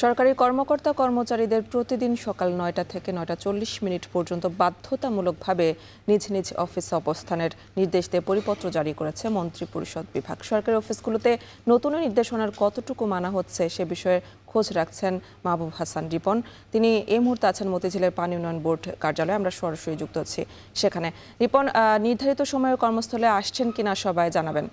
সরকারি কর্মকর্তা কর্মচারীদের প্রতিদিন সকাল ৯টা থেকে ৯টা ৪০ পর্যন্ত বাধ্যতামূলকভাবে নিজ নিজ অফিসে অবস্থানের নির্দেশ দিয়ে পরিপত্র জারি করেছে মন্ত্রিপরিষদ বিভাগ। সরকারি অফিসগুলোতে নতুন নির্দেশনার কতটুকু মানা হচ্ছে সে বিষয়ে খোঁজ রাখছেন মাহবুব হাসান রিপন। তিনি এই মুহূর্তে আছেন মতিঝিলের পানি উন্নয়ন বোর্ড কার্যালয়ে। আমরা সরাসরি যুক্ত হচ্ছি সেখানে। রিপন, নির্ধারিত সময়ে কর্মস্থলে আসছেন কিনা সবাই জানাবেন।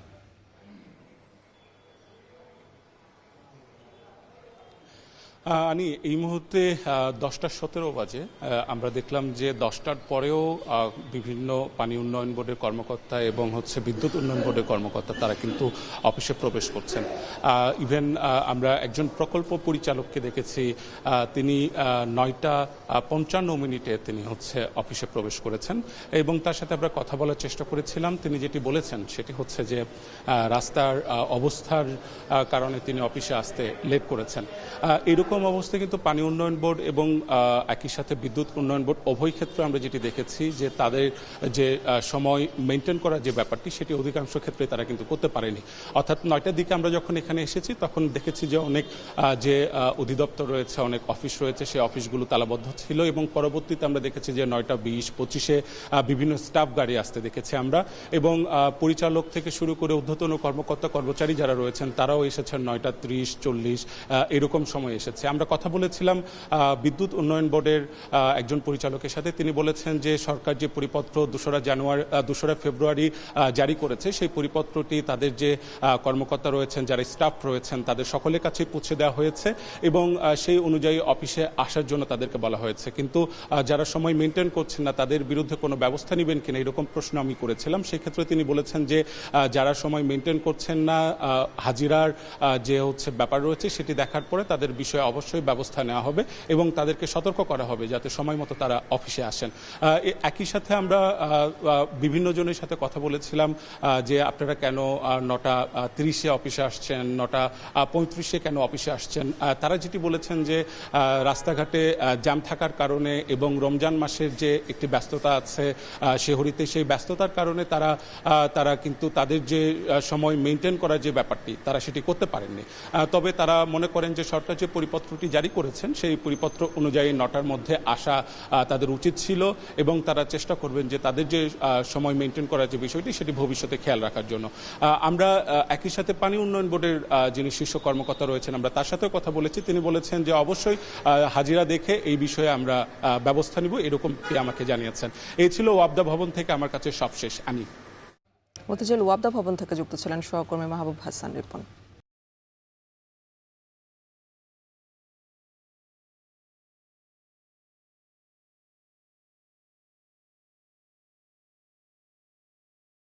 আমি এই মুহূর্তে 10টা 17 বাজে আমরা দেখলাম যে 10টার পরেও বিভিন্ন পানি উন্নয়ন বোর্ডের কর্মকর্তা এবং বিদ্যুৎ উন্নয়ন বোর্ডের কর্মকর্তা তারা কিন্তু অফিসে প্রবেশ করছেন। ইভেন আমরা একজন প্রকল্প পরিচালককে দেখেছি, তিনি 9টা 55 তিনি অফিসে প্রবেশ করেছেন এবং তার সাথে আমরা কথা বলার চেষ্টা করেছিলাম। তিনি যেটি বলেছেন সেটি হচ্ছে যে রাস্তার অবস্থার কারণে তিনি অফিসে আসতে লেট করেছেন। এরকম অবস্থায় কিন্তু পানি উন্নয়ন বোর্ড এবং একই সাথে বিদ্যুৎ উন্নয়ন বোর্ড উভয় ক্ষেত্রে আমরা যেটি দেখেছি যে তাদের যে সময় মেনটেন করার যে ব্যাপারটি সেটি অধিকাংশ ক্ষেত্রে তারা কিন্তু করতে পারেনি। অর্থাৎ 9টার দিকে আমরা যখন এখানে এসেছি তখন দেখেছি যে অনেক যে অধিদপ্তর রয়েছে, অনেক অফিস রয়েছে, সেই অফিসগুলো তালাবদ্ধ ছিল এবং পরবর্তীতে আমরা দেখেছি যে 9টা 20-25 বিভিন্ন স্টাফ গাড়ি আসতে দেখেছি আমরা, এবং পরিচালক থেকে শুরু করে ঊর্ধ্বতন কর্মকর্তা কর্মচারী যারা রয়েছেন তারাও এসেছেন 9টা 30-40 এরকম সময় এসেছে। আমরা কথা বলেছিলাম বিদ্যুৎ উন্নয়ন বোর্ডের একজন পরিচালকের সাথে। তিনি বলেছেন যে সরকার যে পরিপত্র 2রা ফেব্রুয়ারি জারি করেছে সেই পরিপত্রটি তাদের যে কর্মকর্তা রয়েছেন, যারা স্টাফ রয়েছেন তাদের সকলের কাছেই পৌঁছে দেওয়া হয়েছে এবং সেই অনুযায়ী অফিসে আসার জন্য তাদেরকে বলা হয়েছে। কিন্তু যারা সময় মেনটেন করছেন না তাদের বিরুদ্ধে কোনো ব্যবস্থা নেবেন কিনা এরকম প্রশ্ন আমি করেছিলাম। সেক্ষেত্রে তিনি বলেছেন যে যারা সময় মেনটেন করছেন না, হাজিরার যে ব্যাপার রয়েছে সেটি দেখার পরে তাদের বিষয়ে অবশ্যই ব্যবস্থা নেওয়া হবে এবং তাদেরকে সতর্ক করা হবে যাতে সময় মতো তারা অফিসে আসেন। একই সাথে আমরা বিভিন্ন জনের সাথে কথা বলেছিলাম যে আপনারা কেন 9টা 30 অফিসে আসছেন, 9টা 35 কেন অফিসে আসছেন। তারা যেটি বলেছেন যে রাস্তাঘাটে জ্যাম থাকার কারণে এবং রমজান মাসের যে একটি ব্যস্ততা আছে শেহরিতে, সেই ব্যস্ততার কারণে তারা কিন্তু তাদের যে সময় মেনটেন করার যে ব্যাপারটি তারা সেটি করতে পারেননি। তবে তারা মনে করেন যে সরকার যে পরিপত্রটি জারি করেছেন সেই পরিপত্র অনুযায়ী 9টার মধ্যে আসা তাদের উচিত ছিল এবং তারা চেষ্টা করবেন যে তাদের যে সময় মেনটেন করার যে বিষয়টি সেটি ভবিষ্যতে খেয়াল রাখার জন্য। আমরা একই সাথে পানি উন্নয়ন বোর্ডের যিনি শীর্ষ কর্মকর্তা রয়েছেন আমরা তার সাথেও কথা বলেছি। তিনি বলেছেন যে অবশ্যই হাজিরা দেখে এই বিষয়ে আমরা ব্যবস্থা নিব, এরকমটি আমাকে জানিয়েছেন। এই ছিল ওয়াবদা ভবন থেকে আমার কাছে সবশেষ। আমি মতিঝিল ওয়াবদা ভবন থেকে যুক্ত ছিলেন সহকর্মী মাহবুব হাসান রিপন।